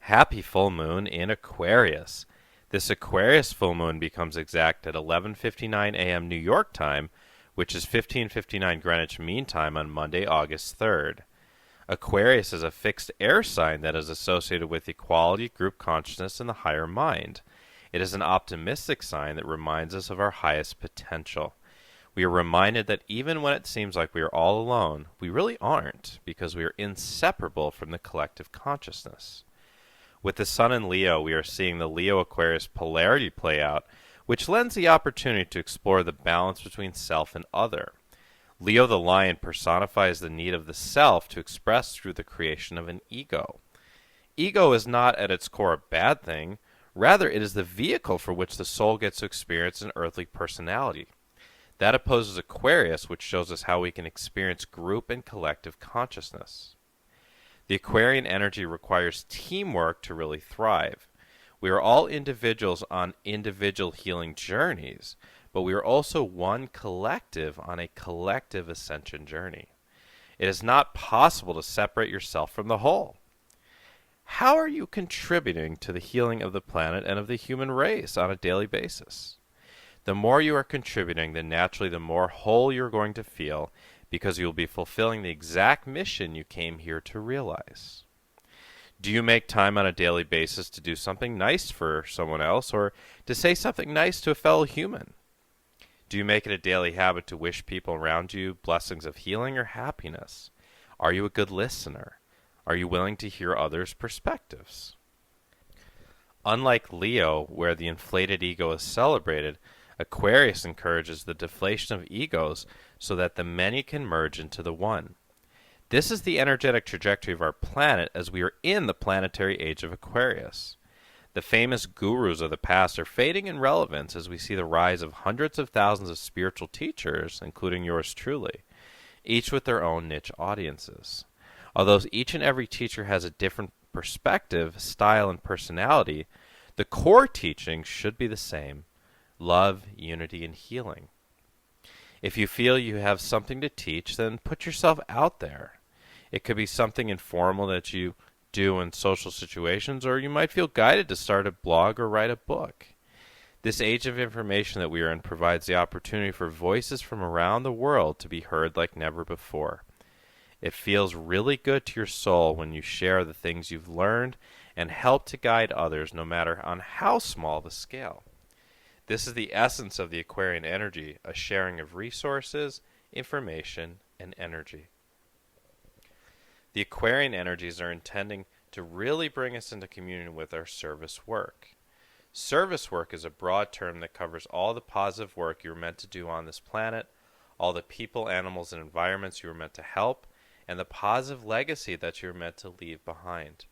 Happy full moon in Aquarius. This Aquarius full moon becomes exact at 11:59 a.m. New York time, which is 15:59 Greenwich Mean Time on Monday, August 3rd. Aquarius is a fixed air sign that is associated with equality, group consciousness, and the higher mind. It is an optimistic sign that reminds us of our highest potential. We are reminded that even when it seems like we are all alone, we really aren't, because we are inseparable from the collective consciousness. With the Sun in Leo, we are seeing the Leo Aquarius Polarity play out, which lends the opportunity to explore the balance between self and other. Leo the Lion personifies the need of the self to express through the creation of an ego. Ego is not at its core a bad thing, rather it is the vehicle for which the soul gets to experience an earthly personality. That opposes Aquarius, which shows us how we can experience group and collective consciousness. The Aquarian energy requires teamwork to really thrive. We are all individuals on individual healing journeys, but we are also one collective on a collective ascension journey. It is not possible to separate yourself from the whole. How are you contributing to the healing of the planet and of the human race on a daily basis? The more you are contributing, then naturally the more whole you're going to feel, because you will be fulfilling the exact mission you came here to realize. Do you make time on a daily basis to do something nice for someone else, or to say something nice to a fellow human? Do you make it a daily habit to wish people around you blessings of healing or happiness? Are you a good listener? Are you willing to hear others' perspectives? Unlike Leo, where the inflated ego is celebrated, Aquarius encourages the deflation of egos so that the many can merge into the one. This is the energetic trajectory of our planet as we are in the planetary age of Aquarius. The famous gurus of the past are fading in relevance as we see the rise of hundreds of thousands of spiritual teachers, including yours truly, each with their own niche audiences. Although each and every teacher has a different perspective, style, and personality, the core teaching should be the same: love, unity, and healing. If you feel you have something to teach, then put yourself out there. It could be something informal that you do in social situations, or you might feel guided to start a blog or write a book. This age of information that we are in provides the opportunity for voices from around the world to be heard like never before. It feels really good to your soul when you share the things you've learned and help to guide others, no matter on how small the scale. This is the essence of the Aquarian energy, a sharing of resources, information, and energy. The Aquarian energies are intending to really bring us into communion with our service work. Service work is a broad term that covers all the positive work you are meant to do on this planet, all the people, animals, and environments you are meant to help, and the positive legacy that you are meant to leave behind.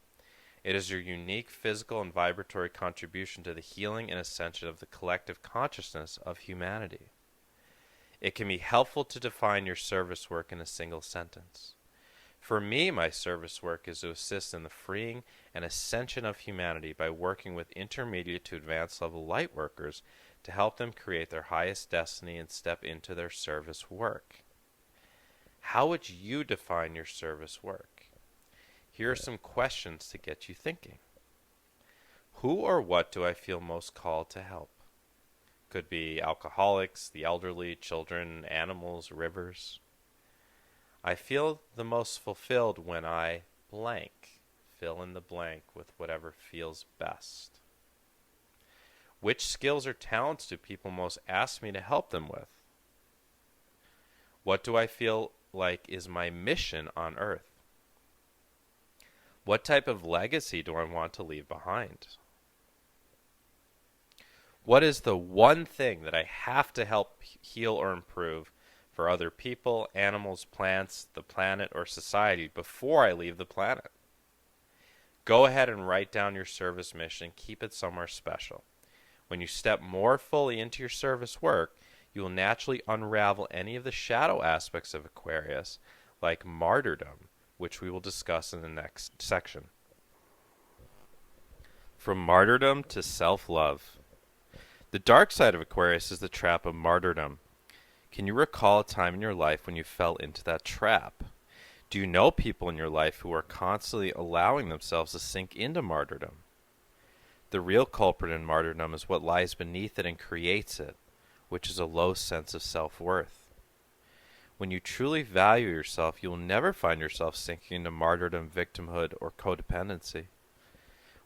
It is your unique physical and vibratory contribution to the healing and ascension of the collective consciousness of humanity. It can be helpful to define your service work in a single sentence. For me, my service work is to assist in the freeing and ascension of humanity by working with intermediate to advanced level light workers to help them create their highest destiny and step into their service work. How would you define your service work? Here are some questions to get you thinking. Who or what do I feel most called to help? Could be alcoholics, the elderly, children, animals, rivers. I feel the most fulfilled when I blank. Fill in the blank with whatever feels best. Which skills or talents do people most ask me to help them with? What do I feel like is my mission on Earth? What type of legacy do I want to leave behind? What is the one thing that I have to help heal or improve for other people, animals, plants, the planet, or society before I leave the planet? Go ahead and write down your service mission. Keep it somewhere special. When you step more fully into your service work, you will naturally unravel any of the shadow aspects of Aquarius, like martyrdom, which we will discuss in the next section. From martyrdom to self-love. The dark side of Aquarius is the trap of martyrdom. Can you recall a time in your life when you fell into that trap? Do you know people in your life who are constantly allowing themselves to sink into martyrdom? The real culprit in martyrdom is what lies beneath it and creates it, which is a low sense of self-worth. When you truly value yourself, you will never find yourself sinking into martyrdom, victimhood, or codependency.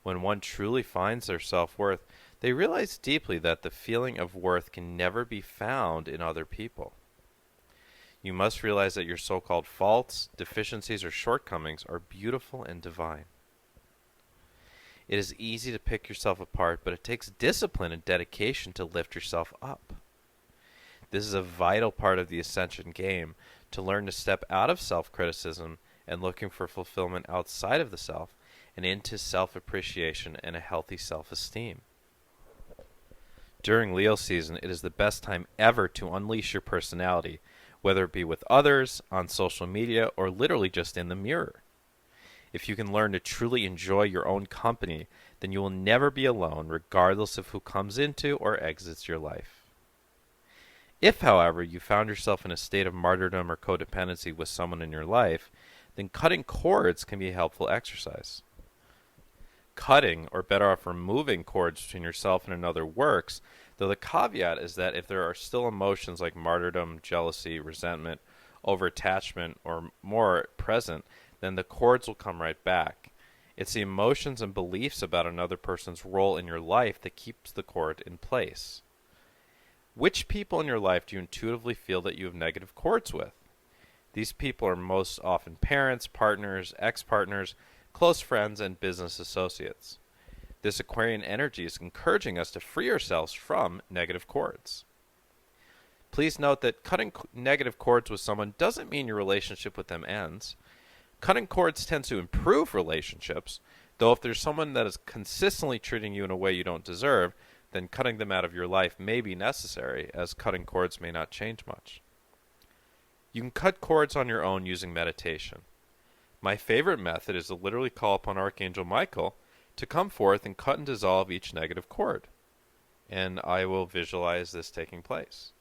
When one truly finds their self-worth, they realize deeply that the feeling of worth can never be found in other people. You must realize that your so-called faults, deficiencies, or shortcomings are beautiful and divine. It is easy to pick yourself apart, but it takes discipline and dedication to lift yourself up. This is a vital part of the ascension game, to learn to step out of self-criticism and looking for fulfillment outside of the self and into self-appreciation and a healthy self-esteem. During Leo season, it is the best time ever to unleash your personality, whether it be with others, on social media, or literally just in the mirror. If you can learn to truly enjoy your own company, then you will never be alone, regardless of who comes into or exits your life. If, however, you found yourself in a state of martyrdom or codependency with someone in your life, then cutting cords can be a helpful exercise. Cutting, or better off removing, cords between yourself and another works, though the caveat is that if there are still emotions like martyrdom, jealousy, resentment, over-attachment, or more present, then the cords will come right back. It's the emotions and beliefs about another person's role in your life that keeps the cord in place. Which people in your life do you intuitively feel that you have negative cords with? These people are most often parents, partners, ex-partners, close friends, and business associates. This Aquarian energy is encouraging us to free ourselves from negative cords. Please note that cutting negative cords with someone doesn't mean your relationship with them ends. Cutting cords tends to improve relationships, though if there's someone that is consistently treating you in a way you don't deserve, then cutting them out of your life may be necessary, as cutting cords may not change much. You can cut cords on your own using meditation. My favorite method is to literally call upon Archangel Michael to come forth and cut and dissolve each negative cord, and I will visualize this taking place.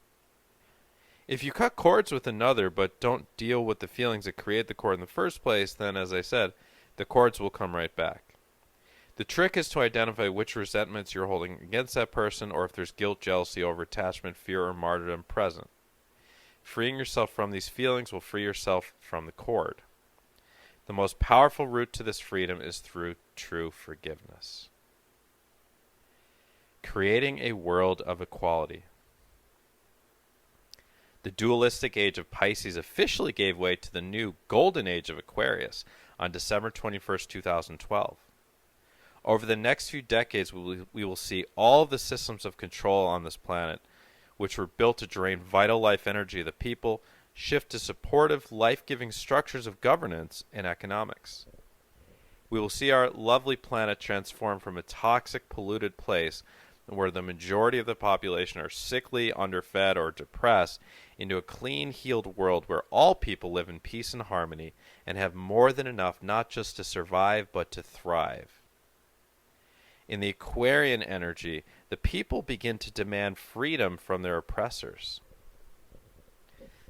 If you cut cords with another but don't deal with the feelings that create the cord in the first place, then, as I said, the cords will come right back. The trick is to identify which resentments you're holding against that person, or if there's guilt, jealousy, over-attachment, fear, or martyrdom present. Freeing yourself from these feelings will free yourself from the cord. The most powerful route to this freedom is through true forgiveness. Creating a world of equality. The dualistic age of Pisces officially gave way to the new golden age of Aquarius on December 21st, 2012. Over the next few decades, we will see all of the systems of control on this planet, which were built to drain vital life energy of the people, shift to supportive, life-giving structures of governance and economics. We will see our lovely planet transform from a toxic, polluted place where the majority of the population are sickly, underfed, or depressed into a clean, healed world where all people live in peace and harmony and have more than enough not just to survive but to thrive. In the Aquarian energy, the people begin to demand freedom from their oppressors.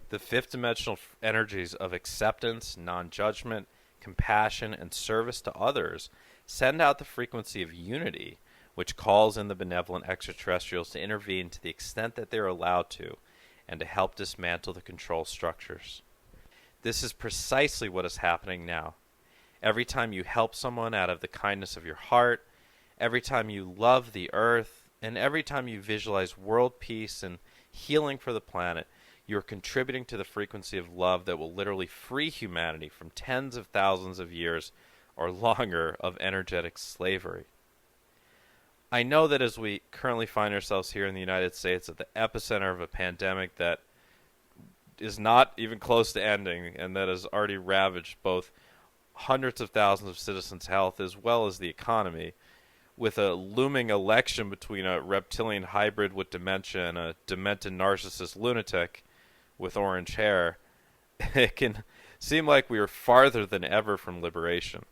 The fifth dimensional energies of acceptance, non-judgment, compassion, and service to others send out the frequency of unity, which calls in the benevolent extraterrestrials to intervene to the extent that they are allowed to, and to help dismantle the control structures. This is precisely what is happening now. Every time you help someone out of the kindness of your heart, every time you love the earth, and every time you visualize world peace and healing for the planet, you are contributing to the frequency of love that will literally free humanity from tens of thousands of years or longer of energetic slavery. I know that as we currently find ourselves here in the United States at the epicenter of a pandemic that is not even close to ending and that has already ravaged both hundreds of thousands of citizens' health as well as the economy, with a looming election between a reptilian hybrid with dementia and a demented narcissist lunatic with orange hair, it can seem like we are farther than ever from liberation.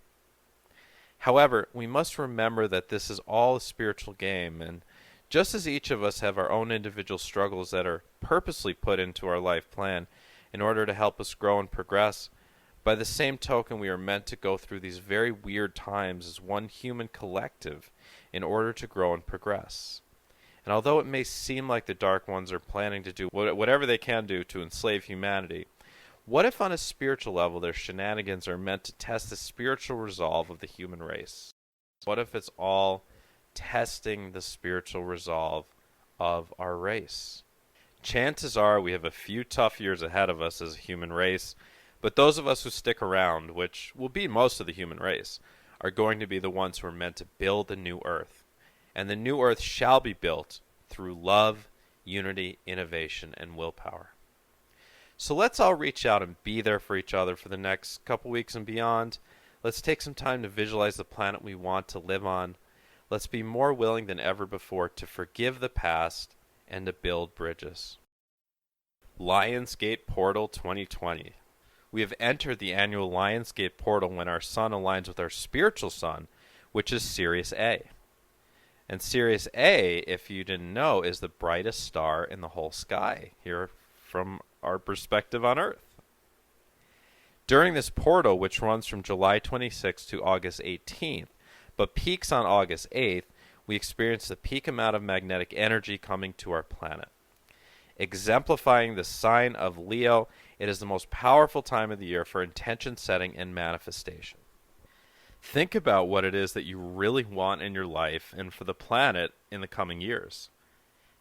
However, we must remember that this is all a spiritual game, and just as each of us have our own individual struggles that are purposely put into our life plan in order to help us grow and progress, By the same token, we are meant to go through these very weird times as one human collective in order to grow and progress. And although it may seem like the Dark Ones are planning to do whatever they can do to enslave humanity, what if on a spiritual level their shenanigans are meant to test the spiritual resolve of the human race? What if it's all testing the spiritual resolve of our race? Chances are we have a few tough years ahead of us as a human race, but those of us who stick around, which will be most of the human race, are going to be the ones who are meant to build a new Earth. And the new Earth shall be built through love, unity, innovation, and willpower. So let's all reach out and be there for each other for the next couple weeks and beyond. Let's take some time to visualize the planet we want to live on. Let's be more willing than ever before to forgive the past and to build bridges. Lionsgate Portal 2020. We have entered the annual Lionsgate Portal when our sun aligns with our spiritual sun, which is Sirius A. And Sirius A, if you didn't know, is the brightest star in the whole sky here from our perspective on Earth. During this portal, which runs from July 26th to August 18th, but peaks on August 8th, we experience the peak amount of magnetic energy coming to our planet. Exemplifying the sign of Leo, it is the most powerful time of the year for intention setting and manifestation. Think about what it is that you really want in your life and for the planet in the coming years.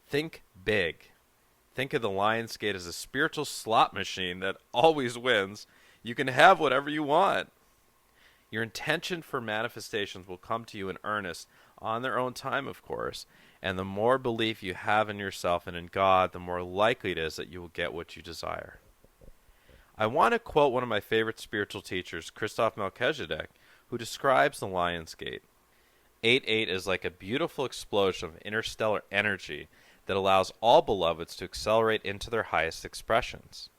Think big. Think of the Lionsgate as a spiritual slot machine that always wins. You can have whatever you want. Your intention for manifestations will come to you in earnest on their own time, of course, and the more belief you have in yourself and in God, the more likely it is that you will get what you desire. I want to quote one of my favorite spiritual teachers, Christoph Melchizedek, who describes the Lionsgate. 8-8 is like a beautiful explosion of interstellar energy that allows all beloveds to accelerate into their highest expressions.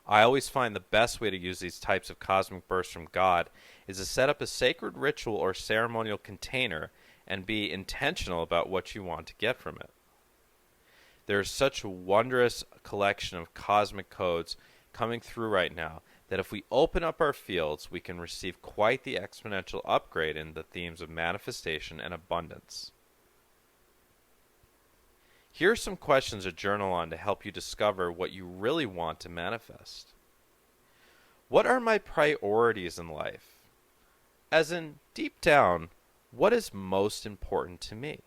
I always find the best way to use these types of cosmic bursts from God is to set up a sacred ritual or ceremonial container and be intentional about what you want to get from it. There is such a wondrous collection of cosmic codes coming through right now that if we open up our fields, we can receive quite the exponential upgrade in the themes of manifestation and abundance. Here are some questions to journal on to help you discover what you really want to manifest. What are my priorities in life? As in, deep down, what is most important to me?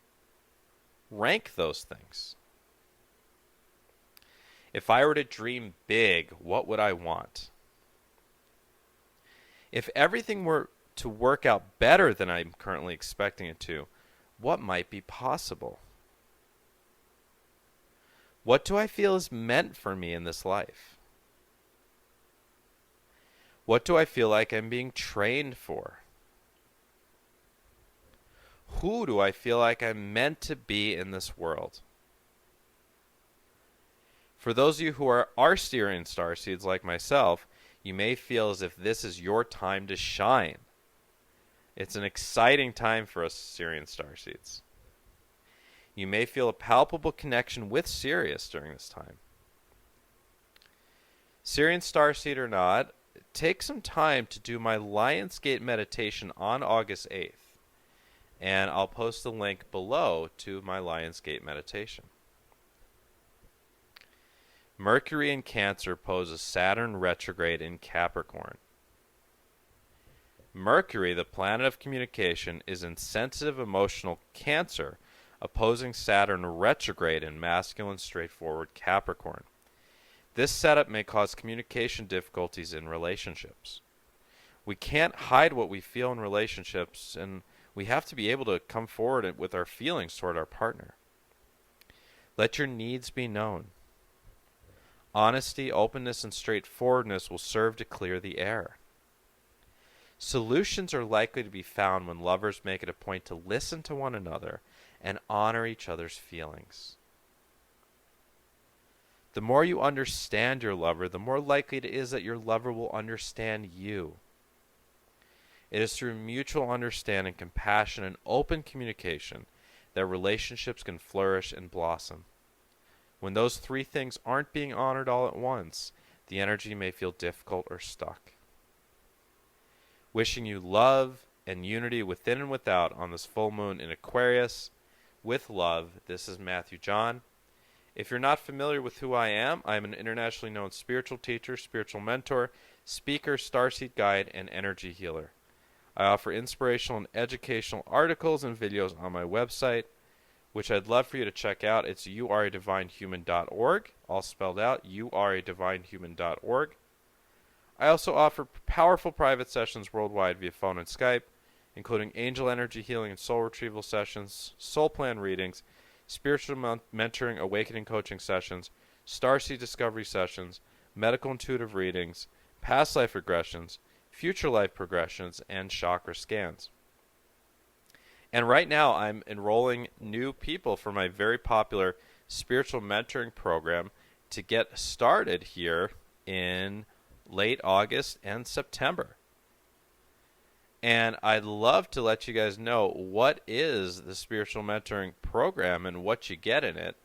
Rank those things. If I were to dream big, what would I want? If everything were to work out better than I'm currently expecting it to, what might be possible? What do I feel is meant for me in this life? What do I feel like I'm being trained for? Who do I feel like I'm meant to be in this world? For those of you who are Styrian starseeds like myself, you may feel as if this is your time to shine. It's an exciting time for us Styrian starseeds. You may feel a palpable connection with Sirius during this time. Styrian starseed or not, take some time to do my Lionsgate meditation on August 8th. And I'll post the link below to my Lionsgate meditation. Mercury in Cancer opposes Saturn retrograde in Capricorn. Mercury, the planet of communication, is in sensitive emotional Cancer, opposing Saturn retrograde in masculine straightforward Capricorn. This setup may cause communication difficulties in relationships. We can't hide what we feel in relationships, and we have to be able to come forward with our feelings toward our partner. Let your needs be known. Honesty, openness, and straightforwardness will serve to clear the air. Solutions are likely to be found when lovers make it a point to listen to one another and honor each other's feelings. The more you understand your lover, the more likely it is that your lover will understand you. It is through mutual understanding, compassion, and open communication that relationships can flourish and blossom. When those three things aren't being honored all at once, the energy may feel difficult or stuck. Wishing you love and unity within and without on this full moon in Aquarius. With love, this is Matthew John. If you're not familiar with who I am an internationally known spiritual teacher, spiritual mentor, speaker, starseed guide, and energy healer. I offer inspirational and educational articles and videos on my website, which I'd love for you to check out. It's youaredivinehuman.org, all spelled out, youaredivinehuman.org. I also offer powerful private sessions worldwide via phone and Skype, including angel energy healing and soul retrieval sessions, soul plan readings, spiritual mentoring, awakening coaching sessions, starseed discovery sessions, medical intuitive readings, past life regressions, future life progressions, and chakra scans. And right now I'm enrolling new people for my very popular spiritual mentoring program to get started here in late August and September. And I'd love to let you guys know what is the spiritual mentoring program and what you get in it.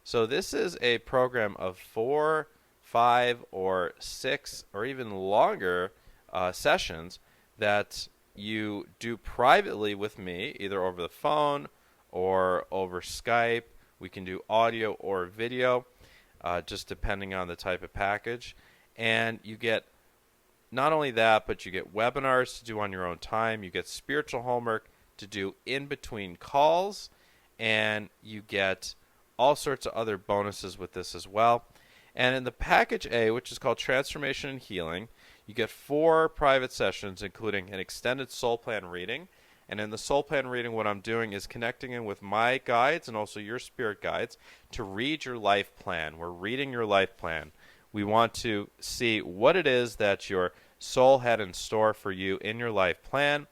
So this is a program of 4, 5, or 6, or even longer sessions that you do privately with me, either over the phone or over Skype. We can do audio or video, just depending on the type of package. And you get not only that, but you get webinars to do on your own time. You get spiritual homework to do in between calls. And you get all sorts of other bonuses with this as well. And in the package A, which is called Transformation and Healing, you get 4 private sessions, including an extended soul plan reading. And in the soul plan reading, what I'm doing is connecting in with my guides and also your spirit guides to read your life plan. We're reading your life plan. We want to see what it is that your soul had in store for you in your life plan,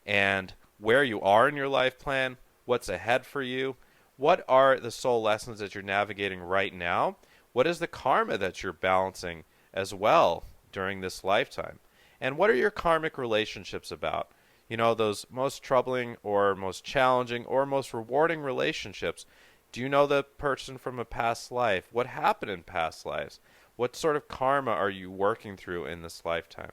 and where you are in your life plan, what's ahead for you, what are the soul lessons that you're navigating right now, what is the karma that you're balancing as well during this lifetime, and what are your karmic relationships about? You know, those most troubling or most challenging or most rewarding relationships. Do you know the person from a past life? What happened in past lives? What sort of karma are you working through in this lifetime?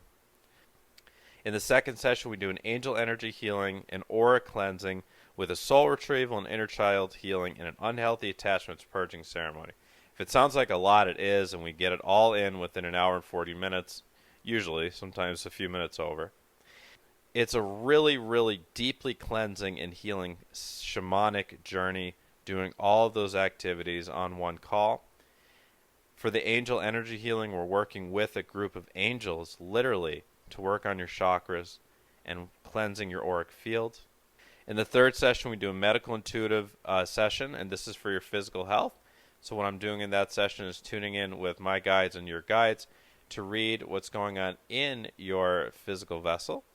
In the second session, we do an angel energy healing, an aura cleansing, with a soul retrieval, an inner child healing, and an unhealthy attachments purging ceremony. If it sounds like a lot, it is, and we get it all in within an hour and 40 minutes, usually, sometimes a few minutes over. It's a really, really deeply cleansing and healing shamanic journey, doing all of those activities on one call. For the angel energy healing, we're working with a group of angels, literally, to work on your chakras and cleansing your auric field. In the third session, we do a medical intuitive session, and this is for your physical health. So what I'm doing in that session is tuning in with my guides and your guides to read what's going on in your physical vessel.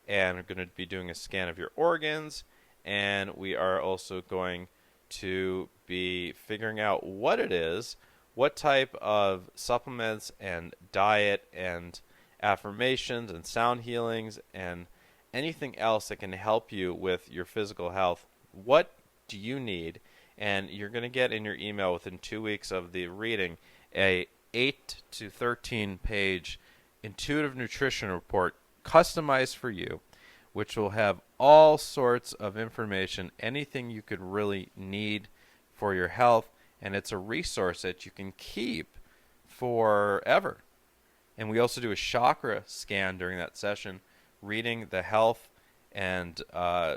And we're going to be doing a scan of your organs, and we are also going to be figuring out what it is, what type of supplements and diet and affirmations and sound healings and anything else that can help you with your physical health. What do you need? And you're going to get in your email within 2 weeks of the reading a 8 to 13 page intuitive nutrition report customized for you, which will have all sorts of information, anything you could really need for your health. And it's a resource that you can keep forever. And we also do a chakra scan during that session, reading the health and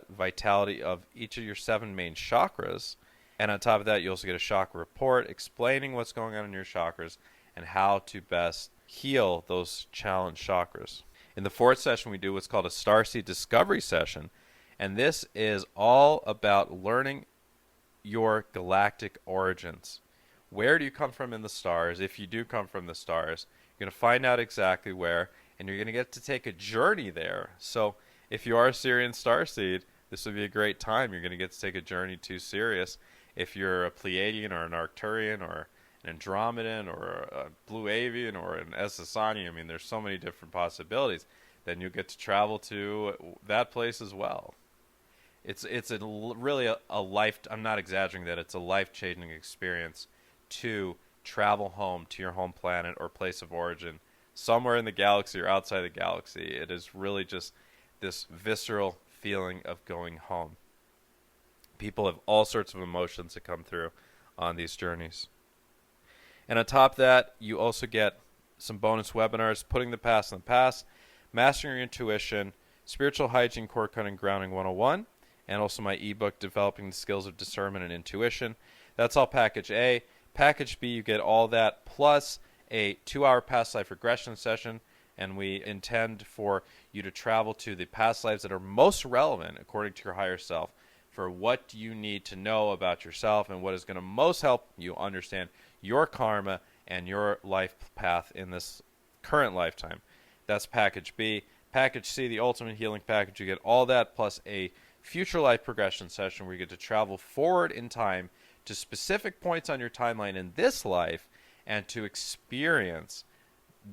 vitality of each of your 7 main chakras. And on top of that, you also get a chakra report explaining what's going on in your chakras and how to best heal those challenged chakras. In the fourth session, we do what's called a Starseed Discovery Session. And this is all about learning your galactic origins. Where do you come from in the stars? If you do come from the stars, you're going to find out exactly where, and you're going to get to take a journey there. So if you are a Sirian Starseed, this would be a great time. You're going to get to take a journey to Sirius. If you're a Pleiadian or an Arcturian or an Andromedan or a Blue Avian or an Essassani, I mean, there's so many different possibilities. Then you get to travel to that place as well. It's really a life. I'm not exaggerating that. It's a life-changing experience to travel home to your home planet or place of origin, somewhere in the galaxy or outside the galaxy. It is really just this visceral feeling of going home. People have all sorts of emotions that come through on these journeys. And on top of that, you also get some bonus webinars, Putting the Past in the Past, Mastering Your Intuition, Spiritual Hygiene, Core Cutting, Grounding 101, and also my ebook, Developing the Skills of Discernment and Intuition. That's all Package A. Package B, you get all that plus a 2-hour past life regression session, and we intend for you to travel to the past lives that are most relevant according to your higher self for what you need to know about yourself and what is going to most help you understand your karma and your life path in this current lifetime. That's Package B. Package C, the Ultimate Healing Package, you get all that plus a future life progression session where you get to travel forward in time to specific points on your timeline in this life and to experience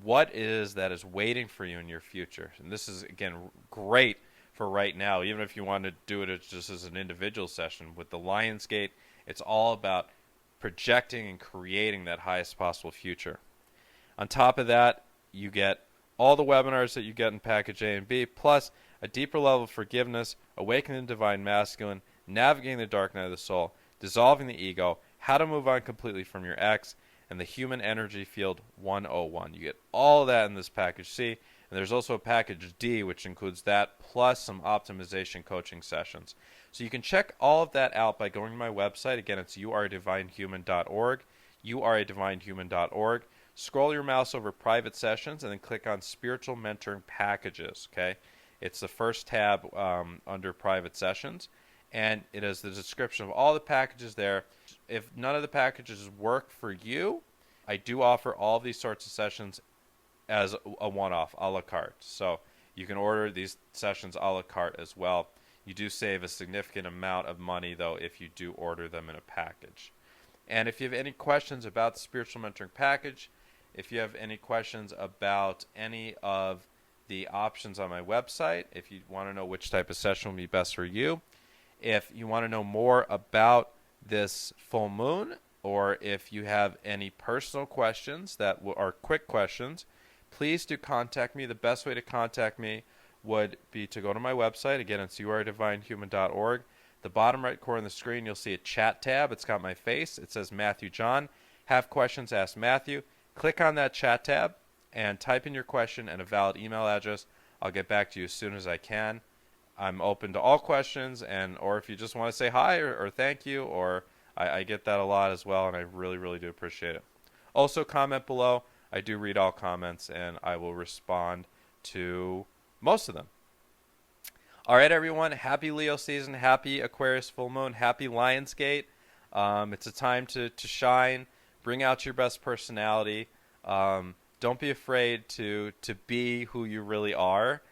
what it is that is waiting for you in your future. And this is, again, great for right now, even if you want to do it just as an individual session. With the Lionsgate, it's all about projecting and creating that highest possible future. On top of that, you get all the webinars that you get in Package A and B, plus a deeper level of forgiveness, awakening the divine masculine, navigating the dark night of the soul, dissolving the ego, how to move on completely from your ex, and the Human Energy Field 101. You get all of that in this Package C. And there's also a Package D, which includes that plus some optimization coaching sessions. So you can check all of that out by going to my website. Again, it's youaredivinehuman.org, youaredivinehuman.org. Scroll your mouse over private sessions and then click on spiritual mentoring packages. Okay, it's the first tab under private sessions, and it has the description of all the packages there. If none of the packages work for you, I do offer all of these sorts of sessions as a one-off, a la carte. So you can order these sessions a la carte as well. You do save a significant amount of money, though, if you do order them in a package. And if you have any questions about the Spiritual Mentoring Package, if you have any questions about any of the options on my website, if you want to know which type of session will be best for you, if you want to know more about this full moon, or if you have any personal questions that are quick questions, please do contact me. The best way to contact me would be to go to my website. Again, it's youaredivinehuman.org. The bottom right corner of the screen, you'll see a chat tab. It's got my face. It says Matthew John. Have questions, ask Matthew. Click on that chat tab and type in your question and a valid email address. I'll get back to you as soon as I can. I'm open to all questions, or if you just want to say hi or thank you, or I get that a lot as well, and I really, really do appreciate it. Also, comment below. I do read all comments, and I will respond to most of them. All right, everyone. Happy Leo season. Happy Aquarius full moon. Happy Lionsgate. It's a time to shine. Bring out your best personality. Don't be afraid to be who you really are,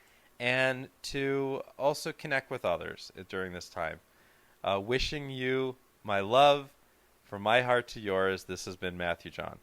and to also connect with others during this time. Wishing you my love from my heart to yours. This has been Matthew John.